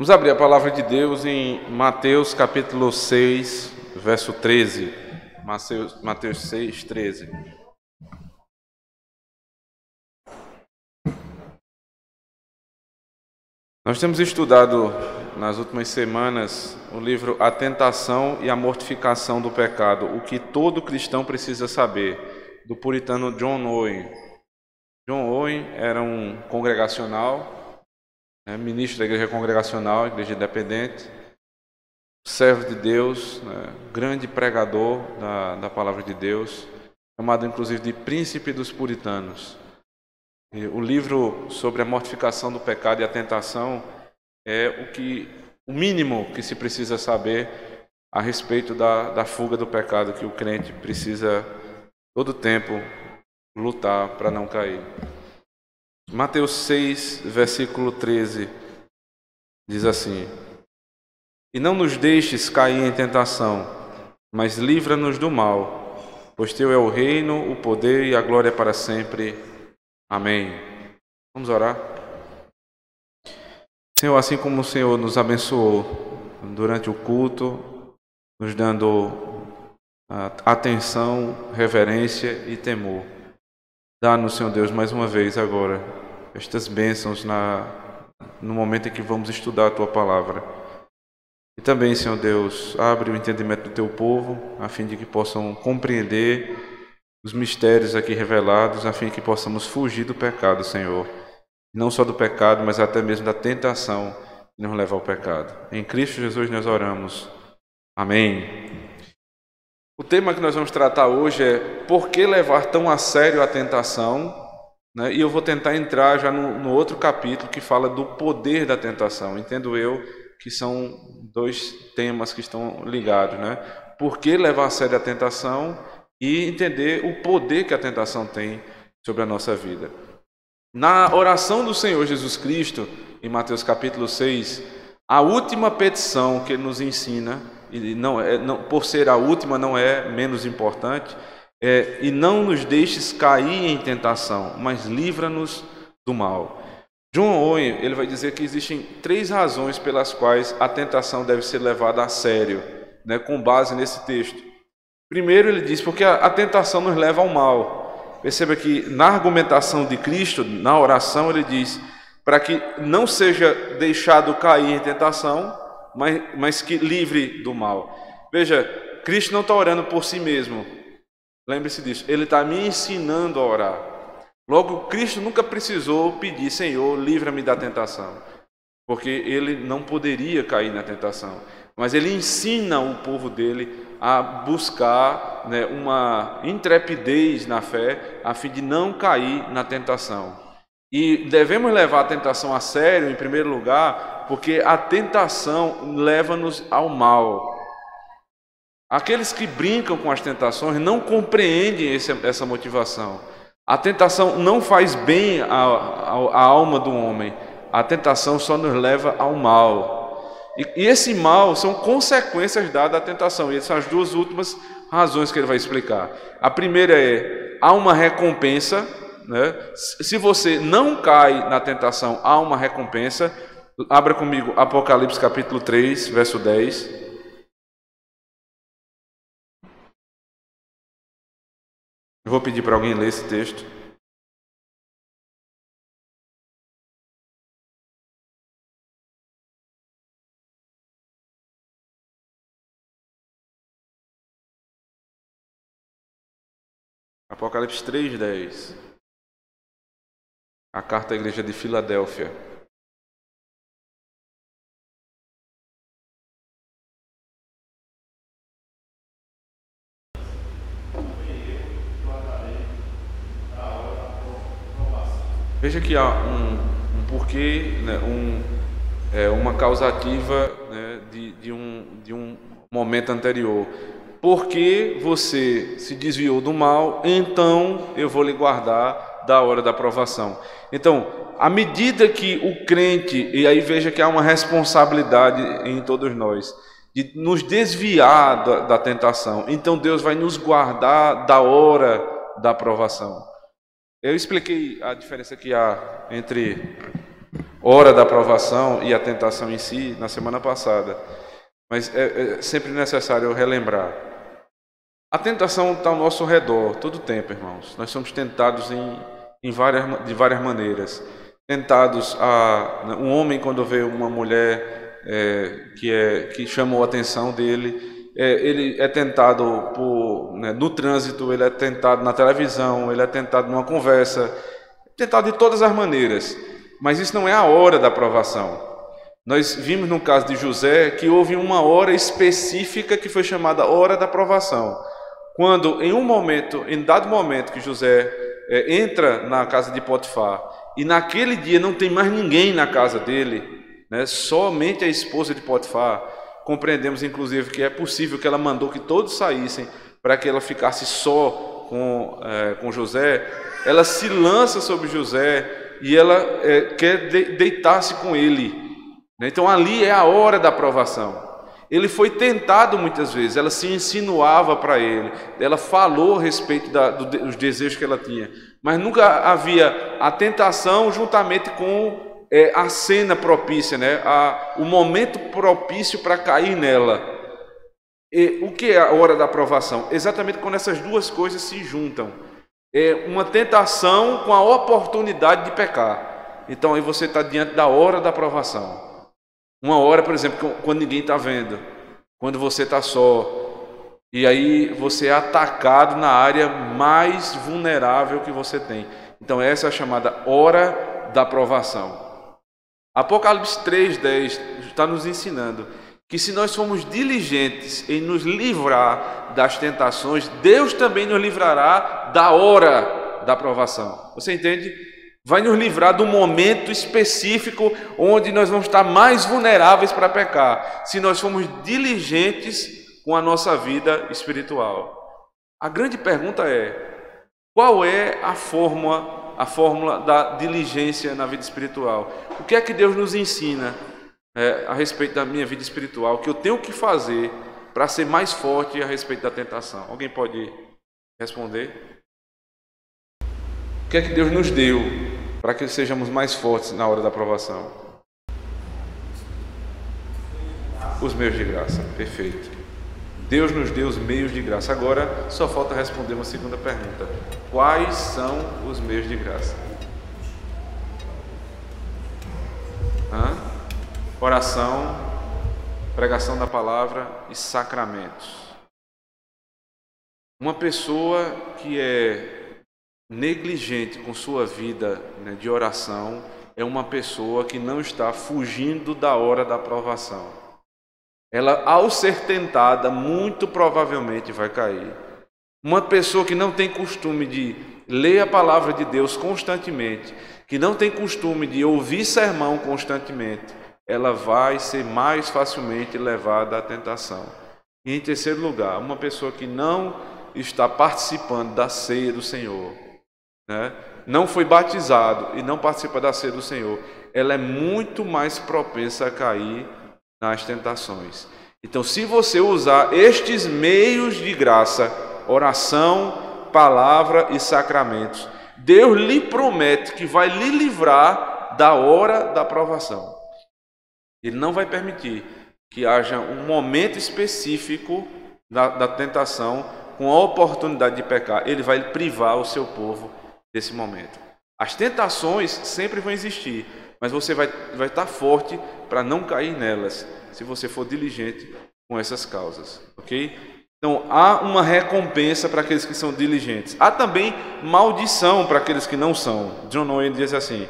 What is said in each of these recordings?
Vamos abrir a palavra de Deus em Mateus capítulo 6, verso 13. Mateus 6, 13. Nós temos estudado nas últimas semanas o livro A Tentação e a Mortificação do Pecado, o que todo cristão precisa saber, do puritano John Owen. John Owen era um congregacional, ministro da igreja congregacional, igreja independente, servo de Deus, grande pregador da palavra de Deus, chamado inclusive de príncipe dos puritanos. E o livro sobre a mortificação do pecado e a tentação é o mínimo que se precisa saber a respeito da fuga do pecado, que o crente precisa todo tempo lutar para não cair. Mateus 6, versículo 13, diz assim: E não nos deixes cair em tentação, mas livra-nos do mal, pois teu é o reino, o poder e a glória para sempre. Amém. Vamos orar? Senhor, assim como o Senhor nos abençoou durante o culto, nos dando atenção, reverência e temor, dá-nos, Senhor Deus, mais uma vez agora estas bênçãos no momento em que vamos estudar a Tua Palavra. E também, Senhor Deus, abre o entendimento do Teu povo, a fim de que possam compreender os mistérios aqui revelados, a fim de que possamos fugir do pecado, Senhor. Não só do pecado, mas até mesmo da tentação que nos leva ao pecado. Em Cristo Jesus nós oramos. Amém. O tema que nós vamos tratar hoje é por que levar tão a sério a tentação, né? E eu vou tentar entrar já no outro capítulo que fala do poder da tentação. Entendo eu que são dois temas que estão ligados, né? Por que levar a sério a tentação e entender o poder que a tentação tem sobre a nossa vida. Na oração do Senhor Jesus Cristo, em Mateus capítulo 6, a última petição que ele nos ensina, e por ser a última não é menos importante, e não nos deixes cair em tentação, mas livra-nos do mal. John Owen, ele vai dizer que existem 3 razões pelas quais a tentação deve ser levada a sério, né, com base nesse texto. Primeiro, ele diz, porque a tentação nos leva ao mal. Perceba que na argumentação de Cristo, na oração, ele diz, para que não seja deixado cair em tentação, mas que livre do mal. Veja, Cristo não está orando por si mesmo. Lembre-se disso. Ele está me ensinando a orar. Logo, Cristo nunca precisou pedir, Senhor, livra-me da tentação. Porque ele não poderia cair na tentação. Mas ele ensina o povo dele a buscar, né, uma intrepidez na fé, a fim de não cair na tentação. E devemos levar a tentação a sério, em primeiro lugar, porque a tentação leva-nos ao mal. Aqueles que brincam com as tentações não compreendem essa motivação. A tentação não faz bem à alma do homem. A tentação só nos leva ao mal. E esse mal são consequências dadas à tentação. E essas são as 2 últimas razões que ele vai explicar. A primeira há uma recompensa, né? Se você não cai na tentação, há uma recompensa. Abra comigo Apocalipse capítulo 3, verso 10. Eu vou pedir para alguém ler esse texto. Apocalipse 3:10. A carta à igreja de Filadélfia. Veja que há um porquê, né, uma causativa, né, de um momento anterior. Porque você se desviou do mal, então eu vou lhe guardar da hora da provação. Então, à medida que o crente, e aí veja que há uma responsabilidade em todos nós, de nos desviar da tentação, então Deus vai nos guardar da hora da provação. Eu expliquei a diferença que há entre hora da provação e a tentação em si na semana passada, mas é sempre necessário relembrar. A tentação está ao nosso redor todo o tempo, irmãos. Nós somos tentados de várias maneiras. Tentados um homem, quando vê uma mulher que chamou a atenção dele, ele é tentado no trânsito, ele é tentado na televisão, ele é tentado numa conversa, tentado de todas as maneiras. Mas isso não é a hora da provação. Nós vimos no caso de José que houve uma hora específica que foi chamada hora da provação. Quando em dado momento que José entra na casa de Potifar, e naquele dia não tem mais ninguém na casa dele, né, somente a esposa de Potifar, compreendemos inclusive que é possível que ela mandou que todos saíssem para que ela ficasse só com José. Ela se lança sobre José e ela quer deitar-se com ele. Então ali é a hora da provação. Ele foi tentado muitas vezes, ela se insinuava para ele, ela falou a respeito dos desejos que ela tinha, mas nunca havia a tentação juntamente com a cena propícia, né? O momento propício para cair nela. E o que é a hora da provação? Exatamente quando essas duas coisas se juntam. É uma tentação com a oportunidade de pecar. Então aí você está diante da hora da provação. Uma hora, por exemplo, quando ninguém está vendo, quando você está só, e aí você é atacado na área mais vulnerável que você tem. Então essa é a chamada hora da provação. Apocalipse 3:10 está nos ensinando que se nós formos diligentes em nos livrar das tentações, Deus também nos livrará da hora da provação. Você entende? Vai nos livrar do momento específico onde nós vamos estar mais vulneráveis para pecar, se nós formos diligentes com a nossa vida espiritual. A grande pergunta é: qual é a fórmula da diligência na vida espiritual? O que é que Deus nos ensina a respeito da minha vida espiritual, que eu tenho que fazer para ser mais forte a respeito da tentação? Alguém pode responder? O que é que Deus nos deu para que sejamos mais fortes na hora da provação? Os meios de graça, perfeito. Deus nos deu os meios de graça. Agora só falta responder uma segunda pergunta: quais são os meios de graça? Oração, pregação da palavra e sacramentos. Uma pessoa que é negligente com sua vida, né, de oração, é uma pessoa que não está fugindo da hora da provação. Ela, ao ser tentada, muito provavelmente vai cair. Uma pessoa que não tem costume de ler a palavra de Deus constantemente, que não tem costume de ouvir sermão constantemente, ela vai ser mais facilmente levada à tentação. E em terceiro lugar, uma pessoa que não está participando da ceia do Senhor, né? Não foi batizado e não participa da ceia do Senhor, ela é muito mais propensa a cair nas tentações. Então, se você usar estes meios de graça, oração, palavra e sacramentos, Deus lhe promete que vai lhe livrar da hora da provação. Ele não vai permitir que haja um momento específico da tentação com a oportunidade de pecar. Ele vai privar o seu povo desse momento. As tentações sempre vão existir, mas você vai estar forte para não cair nelas, se você for diligente com essas causas, ok? Então, há uma recompensa para aqueles que são diligentes. Há também maldição para aqueles que não são. John Owen diz assim: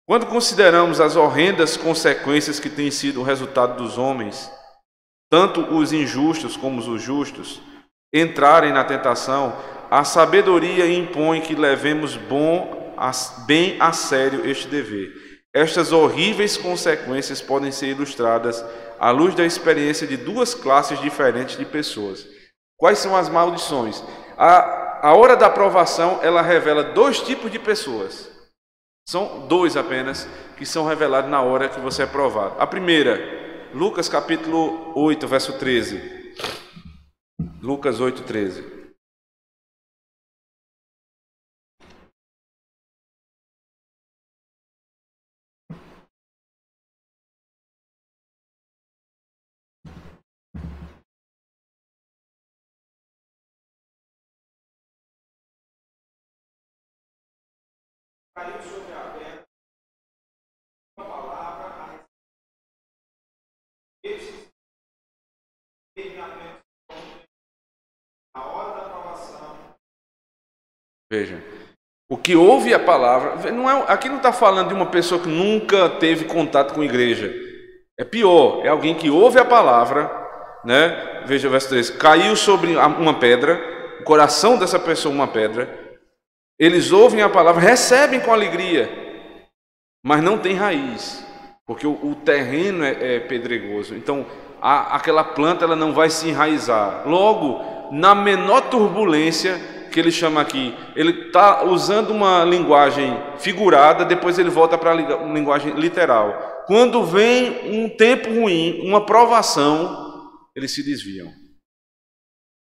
quando consideramos as horrendas consequências que têm sido o resultado dos homens, tanto os injustos como os justos, entrarem na tentação, a sabedoria impõe que levemos bem a sério este dever. Estas horríveis consequências podem ser ilustradas à luz da experiência de duas classes diferentes de pessoas. Quais são as maldições? A hora da provação, ela revela dois tipos de pessoas. São dois apenas que são revelados na hora que você é provado. A primeira, Lucas capítulo 8, verso 13. Lucas 8, 13. caiu sobre a pedra, a palavra, estes teve apenas a hora da provação. Veja, o que ouve a palavra, não é, aqui não está falando de uma pessoa que nunca teve contato com a igreja. É pior, é alguém que ouve a palavra, né? Veja o verso 3: caiu sobre uma pedra, o coração dessa pessoa uma pedra. Eles ouvem a palavra, recebem com alegria, mas não tem raiz, porque o terreno é pedregoso. Então, aquela planta ela não vai se enraizar. Logo, na menor turbulência, que ele chama aqui, ele está usando uma linguagem figurada, depois ele volta para a linguagem literal. Quando vem um tempo ruim, uma provação, eles se desviam.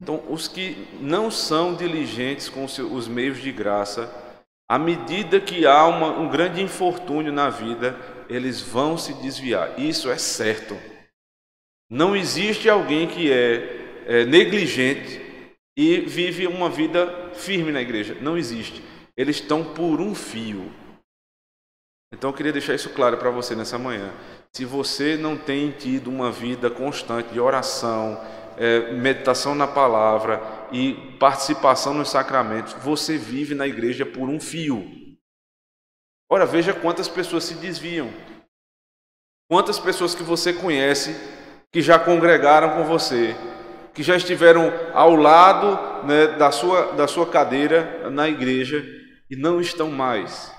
Então, os que não são diligentes com os meios de graça, à medida que há um grande infortúnio na vida, eles vão se desviar. Isso é certo. Não existe alguém que é negligente e vive uma vida firme na igreja. Não existe. Eles estão por um fio. Então eu queria deixar isso claro para você nessa manhã. Se você não tem tido uma vida constante de oração, meditação na palavra e participação nos sacramentos, você vive na igreja por um fio. Ora, veja quantas pessoas se desviam. Quantas pessoas que você conhece que já congregaram com você, que já estiveram ao lado, né, da sua cadeira na igreja e não estão mais.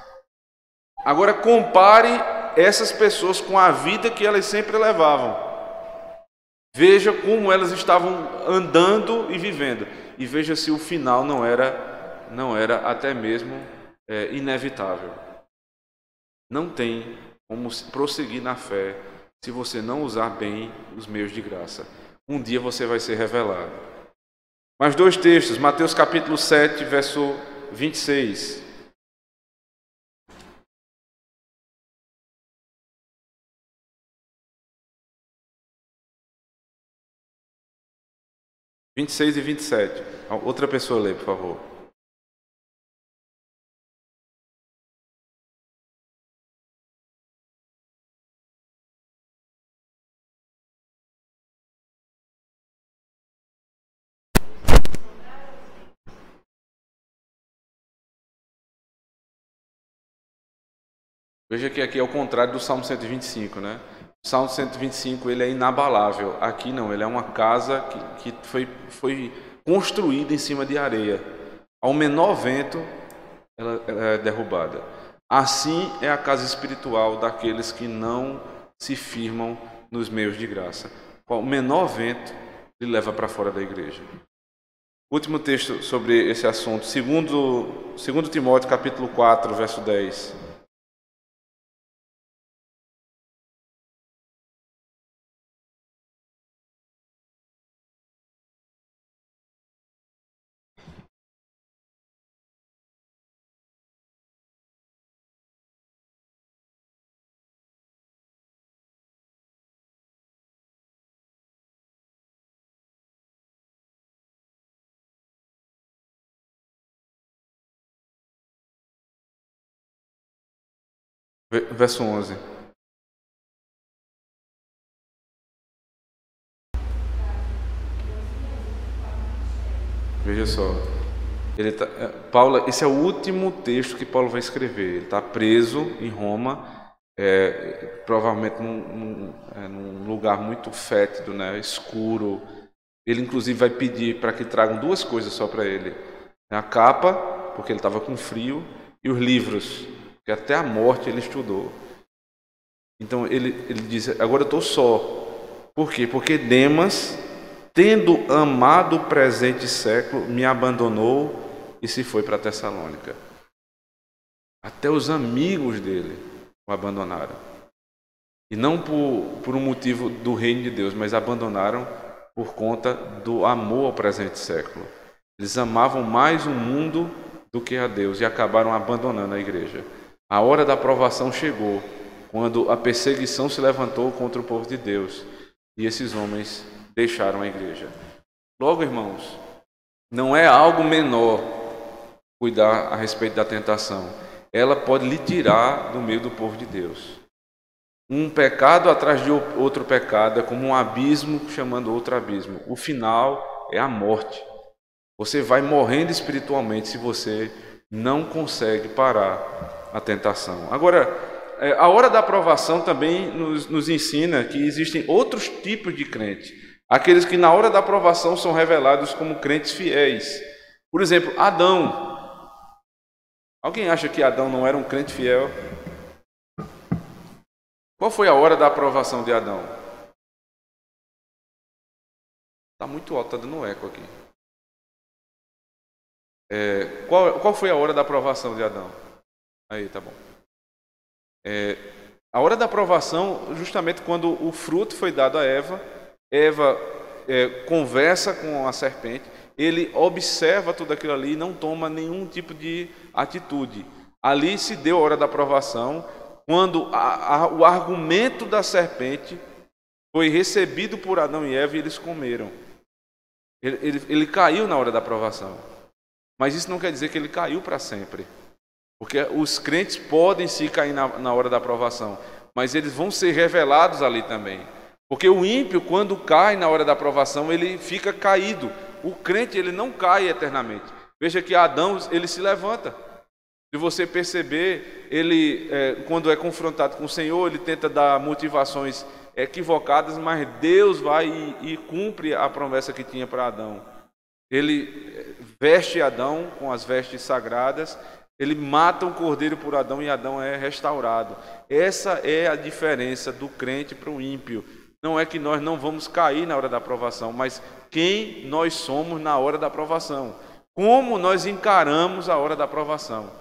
Agora compare essas pessoas com a vida que elas sempre levavam. Veja como elas estavam andando e vivendo. E veja se o final não era até mesmo inevitável. Não tem como prosseguir na fé se você não usar bem os meios de graça. Um dia você vai ser revelado. Mais dois textos, Mateus capítulo 7, verso 26. (26) 26 e 27. Outra pessoa lê, por favor. Veja que aqui é o contrário do Salmo 125, né? O Salmo 125 ele é inabalável. Aqui não, ele é uma casa que foi construída em cima de areia. Ao menor vento, ela é derrubada. Assim é a casa espiritual daqueles que não se firmam nos meios de graça. O menor vento lhe leva para fora da igreja. Último texto sobre esse assunto, segundo Timóteo capítulo 4, verso 10. Verso 11. Veja só. Esse é o último texto que Paulo vai escrever. Ele está preso em Roma, provavelmente num lugar muito fétido, né, escuro. Ele inclusive vai pedir para que tragam duas coisas só para ele: a capa, porque ele estava com frio, e os livros, que até a morte ele estudou. Então ele diz: agora eu estou só. Por quê? Porque Demas, tendo amado o presente século, me abandonou e se foi para Tessalônica. Até os amigos dele o abandonaram. E não por um motivo do reino de Deus, mas abandonaram por conta do amor ao presente século. Eles amavam mais o mundo do que a Deus e acabaram abandonando a igreja. A hora da provação chegou, quando a perseguição se levantou contra o povo de Deus e esses homens deixaram a igreja. Logo, irmãos, não é algo menor cuidar a respeito da tentação. ela pode lhe tirar do meio do povo de Deus. Um pecado atrás de outro pecado é como um abismo chamando outro abismo. O final é a morte. Você vai morrendo espiritualmente se você não consegue parar a tentação. Agora, a hora da aprovação também nos ensina que existem outros tipos de crente. Aqueles que na hora da aprovação são revelados como crentes fiéis. Por exemplo, Adão. Alguém acha que Adão não era um crente fiel? Qual foi a hora da aprovação de Adão? Está muito alto, está dando eco aqui. Qual foi a hora da aprovação de Adão? Aí, tá bom. A hora da aprovação, justamente quando o fruto foi dado a Eva, Eva conversa com a serpente, ele observa tudo aquilo ali e não toma nenhum tipo de atitude. Ali se deu a hora da aprovação, quando o argumento da serpente foi recebido por Adão e Eva e eles comeram. Ele caiu na hora da aprovação. Mas isso não quer dizer que ele caiu para sempre. Porque os crentes podem sim cair na hora da aprovação, mas eles vão ser revelados ali também. Porque o ímpio, quando cai na hora da aprovação, ele fica caído. O crente, ele não cai eternamente. Veja que Adão, ele se levanta. Se você perceber, ele, quando é confrontado com o Senhor, ele tenta dar motivações equivocadas, mas Deus vai e cumpre a promessa que tinha para Adão. Ele veste Adão com as vestes sagradas, ele mata um cordeiro por Adão e Adão é restaurado. Essa é a diferença do crente para o ímpio. Não é que nós não vamos cair na hora da aprovação, mas quem nós somos na hora da aprovação. Como nós encaramos a hora da aprovação.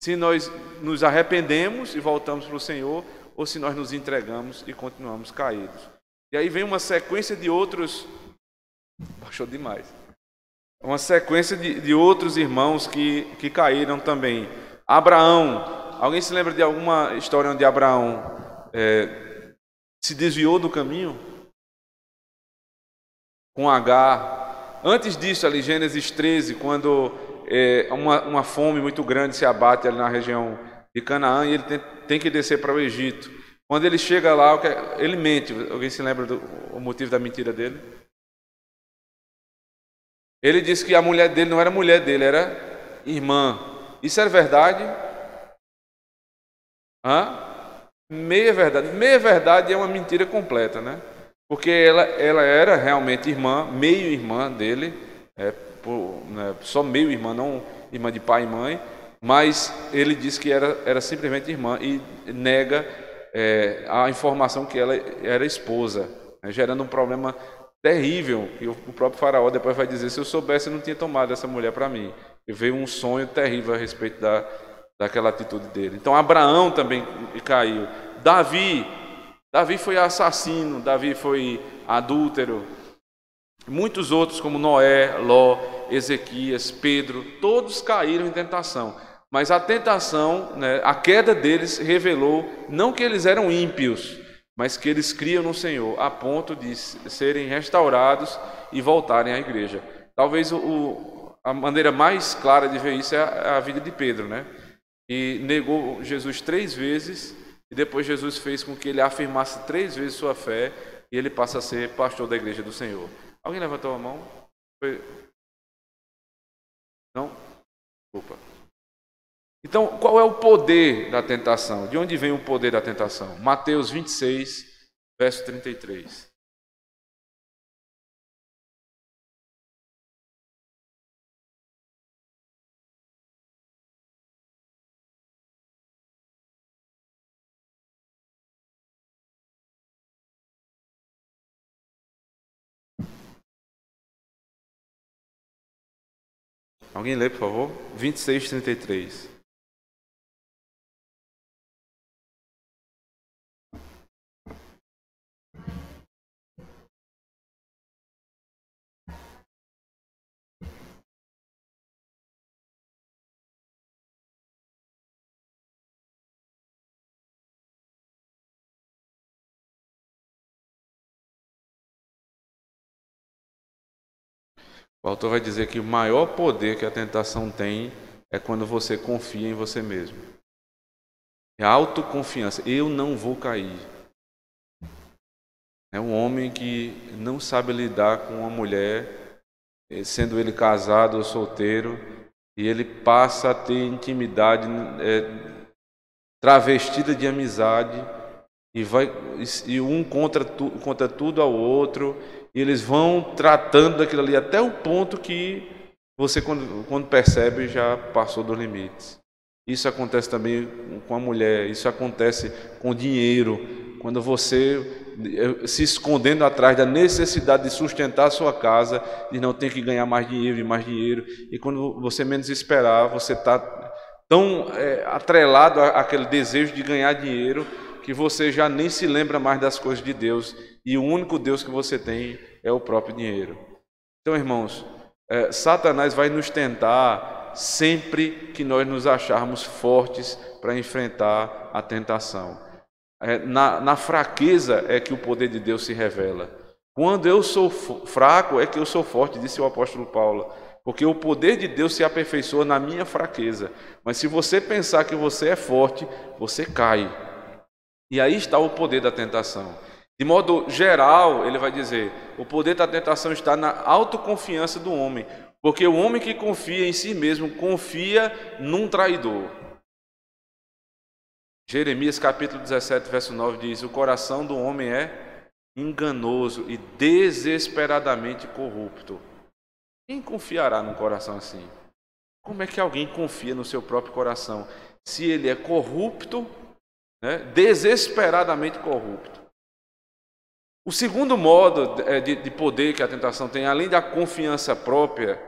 Se nós nos arrependemos e voltamos para o Senhor, ou se nós nos entregamos e continuamos caídos. E aí vem uma sequência de outros... Baixou demais. Uma sequência de outros irmãos que caíram também. Abraão. Alguém se lembra de alguma história onde Abraão se desviou do caminho? Com Agar. Antes disso, ali, Gênesis 13, quando uma fome muito grande se abate ali na região de Canaã e ele tem que descer para o Egito. Quando ele chega lá, ele mente. Alguém se lembra do motivo da mentira dele? Ele disse que a mulher dele não era mulher dele, era irmã. Isso era verdade? Meia verdade. Meia verdade é uma mentira completa, né? Porque ela era realmente irmã, meio irmã dele, só meio irmã, não irmã de pai e mãe, mas ele disse que era simplesmente irmã e nega a informação que ela era esposa, né, gerando um problema terrível, que o próprio faraó depois vai dizer, se eu soubesse eu não tinha tomado essa mulher para mim. E veio um sonho terrível a respeito daquela atitude dele. Então Abraão também caiu. Davi foi assassino, Davi foi adúltero. Muitos outros como Noé, Ló, Ezequias, Pedro, todos caíram em tentação. Mas a tentação, né, a queda deles revelou não que eles eram ímpios, mas que eles criam no Senhor, a ponto de serem restaurados e voltarem à igreja. Talvez a maneira mais clara de ver isso é a vida de Pedro, né? E negou Jesus 3 vezes, e depois Jesus fez com que ele afirmasse 3 vezes sua fé, e ele passa a ser pastor da igreja do Senhor. Alguém levantou a mão? Não? Desculpa. Então, qual é o poder da tentação? De onde vem o poder da tentação? Mateus 26, verso 33. Alguém lê, por favor? 26, 33. O autor vai dizer que o maior poder que a tentação tem é quando você confia em você mesmo. É autoconfiança. Eu não vou cair. É um homem que não sabe lidar com uma mulher, sendo ele casado ou solteiro, e ele passa a ter intimidade travestida de amizade, e um contra tudo ao outro, e eles vão tratando daquilo ali até o ponto que você, quando percebe, já passou dos limites. Isso acontece também com a mulher, isso acontece com o dinheiro, quando você se escondendo atrás da necessidade de sustentar a sua casa, de não ter que ganhar mais dinheiro, e quando você menos esperar, você está tão atrelado àquele desejo de ganhar dinheiro, que você já nem se lembra mais das coisas de Deus, e o único Deus que você tem é o próprio dinheiro. Então, irmãos, Satanás vai nos tentar sempre que nós nos acharmos fortes para enfrentar a tentação. Na fraqueza é que o poder de Deus se revela. Quando eu sou fraco é que eu sou forte, disse o apóstolo Paulo, porque o poder de Deus se aperfeiçoa na minha fraqueza. Mas se você pensar que você é forte, você cai. E aí está o poder da tentação. De modo geral, ele vai dizer, o poder da tentação está na autoconfiança do homem, porque o homem que confia em si mesmo, confia num traidor. Jeremias capítulo 17, verso 9 diz, o coração do homem é enganoso e desesperadamente corrupto. Quem confiará num coração assim? Como é que alguém confia no seu próprio coração, se ele é corrupto, né, desesperadamente corrupto? O segundo modo de poder que a tentação tem, além da confiança própria,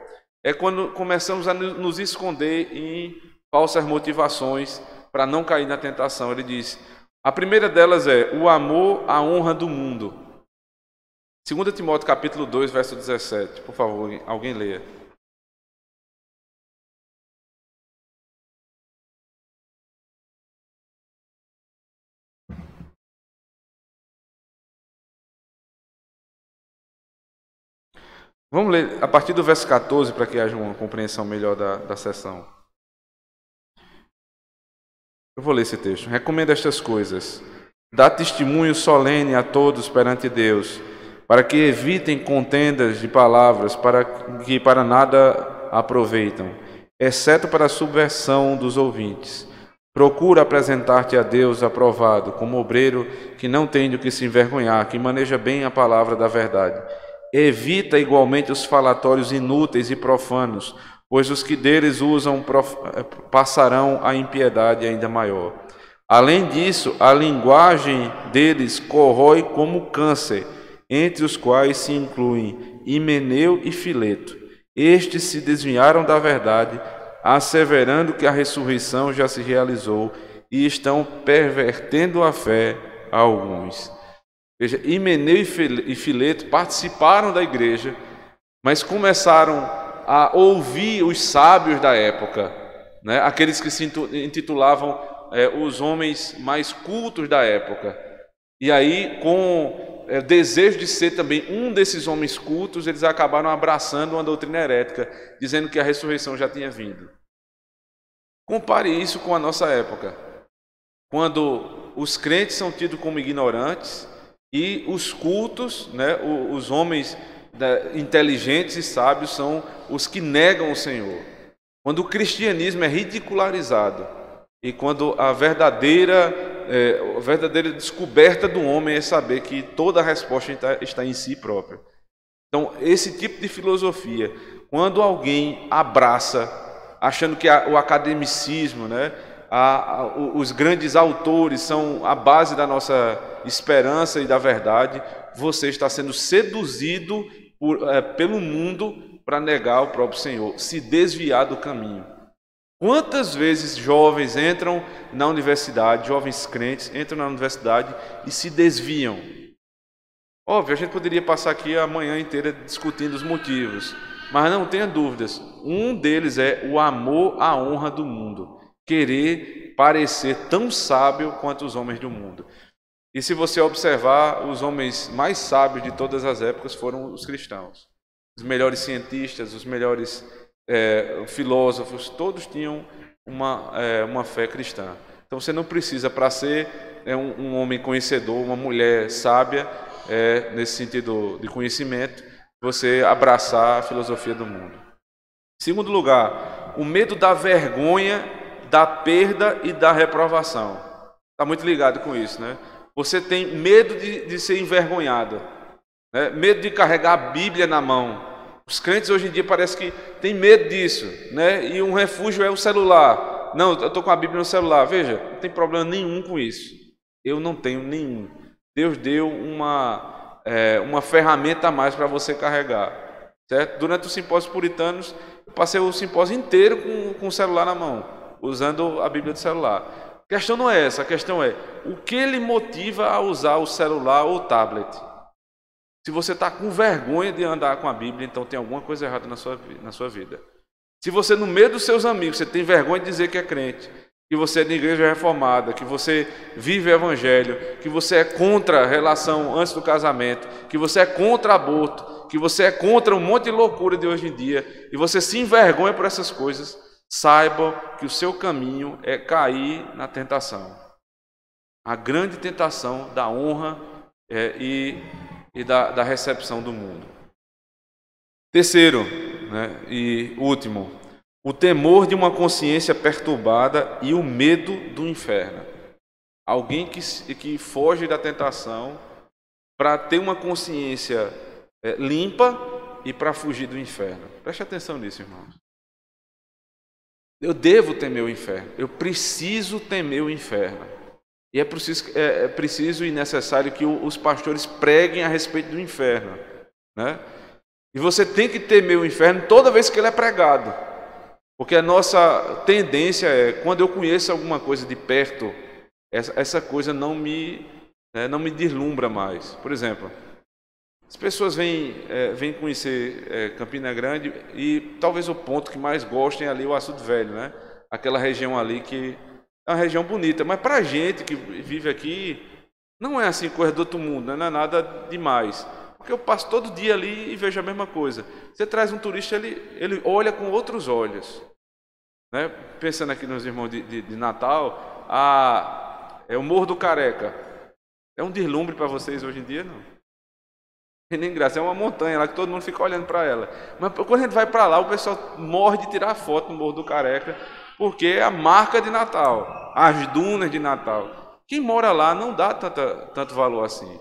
é quando começamos a nos esconder em falsas motivações para não cair na tentação. Ele diz, a primeira delas é o amor à honra do mundo. 2 Timóteo capítulo 2, verso 17. Por favor, alguém leia. Vamos ler a partir do verso 14 para que haja uma compreensão melhor da sessão. Eu vou ler esse texto. Recomendo estas coisas. Dá testemunho solene a todos perante Deus, para que evitem contendas de palavras, que para nada aproveitam, exceto para a subversão dos ouvintes. Procura apresentar-te a Deus aprovado, como obreiro que não tem do que se envergonhar, que maneja bem a palavra da verdade. Evita igualmente os falatórios inúteis e profanos, pois os que deles usam passarão a impiedade ainda maior. Além disso, a linguagem deles corrói como câncer, entre os quais se incluem Himeneu e Fileto. Estes se desviaram da verdade, asseverando que a ressurreição já se realizou, e estão pervertendo a fé a alguns. Veja, Himeneu e Fileto participaram da igreja, mas começaram a ouvir os sábios da época, né? Aqueles que se intitulavam os homens mais cultos da época. E aí, com desejo de ser também um desses homens cultos, eles acabaram abraçando uma doutrina herética, dizendo que a ressurreição já tinha vindo. Compare isso com a nossa época, quando os crentes são tidos como ignorantes e os cultos, né, os homens inteligentes e sábios são os que negam o Senhor. Quando o cristianismo é ridicularizado e quando a verdadeira descoberta do homem é saber que toda a resposta está em si próprio. Então, esse tipo de filosofia, quando alguém abraça, achando que o academicismo, né, os grandes autores são a base da nossa esperança e da verdade, você está sendo seduzido pelo mundo para negar o próprio Senhor, se desviar do caminho. Quantas vezes jovens entram na universidade, jovens crentes entram na universidade e se desviam? Óbvio, a gente poderia passar aqui a manhã inteira discutindo os motivos, mas não tenha dúvidas, um deles é o amor à honra do mundo, querer parecer tão sábio quanto os homens do mundo. E se você observar, os homens mais sábios de todas as épocas foram os cristãos. Os melhores cientistas, os melhores filósofos, todos tinham uma fé cristã. Então você não precisa, para ser um homem conhecedor, uma mulher sábia, nesse sentido de conhecimento, você abraçar a filosofia do mundo. Em segundo lugar, o medo da vergonha, da perda e da reprovação. Está muito ligado com isso, né? Você tem medo de ser envergonhado, né? Medo de carregar a Bíblia na mão. Os crentes hoje em dia parece que tem medo disso, né? E um refúgio é o celular. Não, eu estou com a Bíblia no celular. Veja, não tem problema nenhum com isso. Eu não tenho nenhum. Deus deu uma ferramenta a mais para você carregar, certo? Durante os simpósios puritanos, eu passei o simpósio inteiro com o celular na mão, usando a Bíblia do celular. A questão não é essa, a questão é o que lhe motiva a usar o celular ou o tablet. Se você está com vergonha de andar com a Bíblia, então tem alguma coisa errada na sua vida. Se você, no meio dos seus amigos, você tem vergonha de dizer que é crente, que você é de igreja reformada, que você vive o evangelho, que você é contra a relação antes do casamento, que você é contra aborto, que você é contra um monte de loucura de hoje em dia, e você se envergonha por essas coisas, saiba que o seu caminho é cair na tentação. A grande tentação da honra e da recepção do mundo. Terceiro, né, e último, o temor de uma consciência perturbada e o medo do inferno. Alguém que foge da tentação para ter uma consciência limpa e para fugir do inferno. Preste atenção nisso, irmãos. Eu devo temer o inferno. Eu preciso temer o inferno. E é preciso e necessário que os pastores preguem a respeito do inferno, né? E você tem que temer o inferno toda vez que ele é pregado. Porque a nossa tendência é, quando eu conheço alguma coisa de perto, essa coisa não me deslumbra mais. Por exemplo, as pessoas vêm conhecer Campina Grande e talvez o ponto que mais gostem ali é o Açude Velho, né? Aquela região ali que é uma região bonita, mas para a gente que vive aqui, não é assim coisa do outro mundo, não é nada demais. Porque eu passo todo dia ali e vejo a mesma coisa. Você traz um turista, ele olha com outros olhos, né? Pensando aqui nos irmãos de Natal, é o Morro do Careca. É um deslumbre para vocês hoje em dia, não? Tem nem graça, é uma montanha lá que todo mundo fica olhando para ela. Mas quando a gente vai para lá, o pessoal morre de tirar foto no Morro do Careca, porque é a marca de Natal, as dunas de Natal. Quem mora lá não dá tanto valor assim.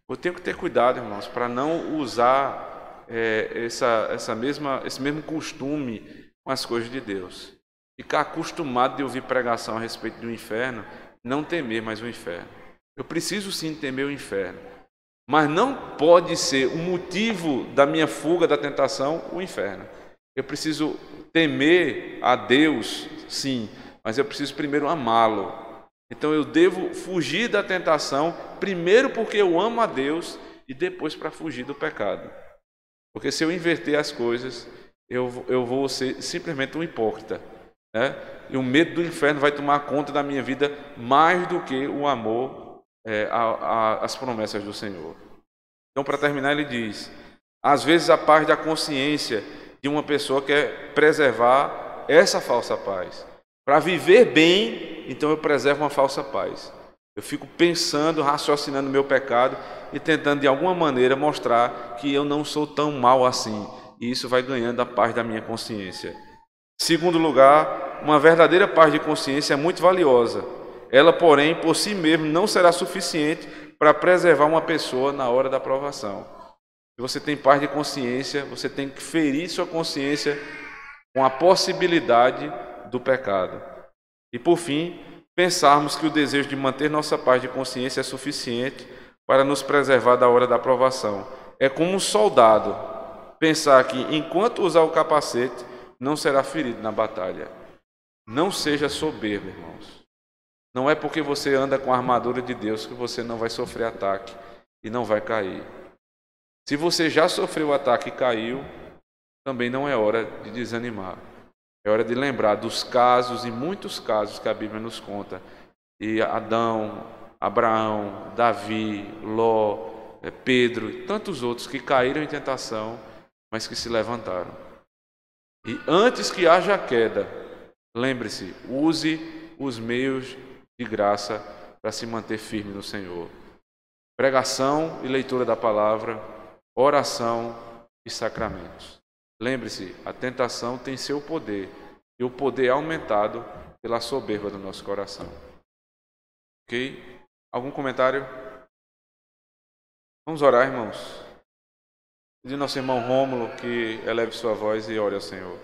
Eu tenho que ter cuidado, irmãos, para não usar esse mesmo costume com as coisas de Deus. Ficar acostumado de ouvir pregação a respeito do inferno, não temer mais o inferno. Eu preciso sim temer o inferno, mas não pode ser o motivo da minha fuga da tentação o inferno. Eu preciso temer a Deus, sim, mas eu preciso primeiro amá-lo. Então eu devo fugir da tentação, primeiro porque eu amo a Deus e depois para fugir do pecado. Porque se eu inverter as coisas, eu vou ser simplesmente um hipócrita, né? E o medo do inferno vai tomar conta da minha vida mais do que o amor às promessas do Senhor. Então, para terminar, ele diz: às vezes a paz da consciência de uma pessoa quer preservar essa falsa paz. Para viver bem, então eu preservo uma falsa paz. Eu fico pensando, raciocinando o meu pecado e tentando de alguma maneira mostrar que eu não sou tão mal assim. E isso vai ganhando a paz da minha consciência. Segundo lugar, uma verdadeira paz de consciência é muito valiosa. Ela, porém, por si mesma não será suficiente para preservar uma pessoa na hora da provação. Se você tem paz de consciência, você tem que ferir sua consciência com a possibilidade do pecado. E por fim, pensarmos que o desejo de manter nossa paz de consciência é suficiente para nos preservar da hora da provação. É como um soldado pensar que enquanto usar o capacete, não será ferido na batalha. Não seja soberbo, irmãos. Não é porque você anda com a armadura de Deus que você não vai sofrer ataque e não vai cair. Se você já sofreu ataque e caiu, também não é hora de desanimar. É hora de lembrar dos casos, e muitos casos que a Bíblia nos conta. E Adão, Abraão, Davi, Ló, Pedro e tantos outros que caíram em tentação, mas que se levantaram. E antes que haja queda, lembre-se, use os meios de graça para se manter firme no Senhor. Pregação e leitura da palavra, oração e sacramentos. Lembre-se, a tentação tem seu poder, e o poder é aumentado pela soberba do nosso coração. Ok? Algum comentário? Vamos orar, irmãos. Pedir nosso irmão Rômulo que eleve sua voz e ore ao Senhor.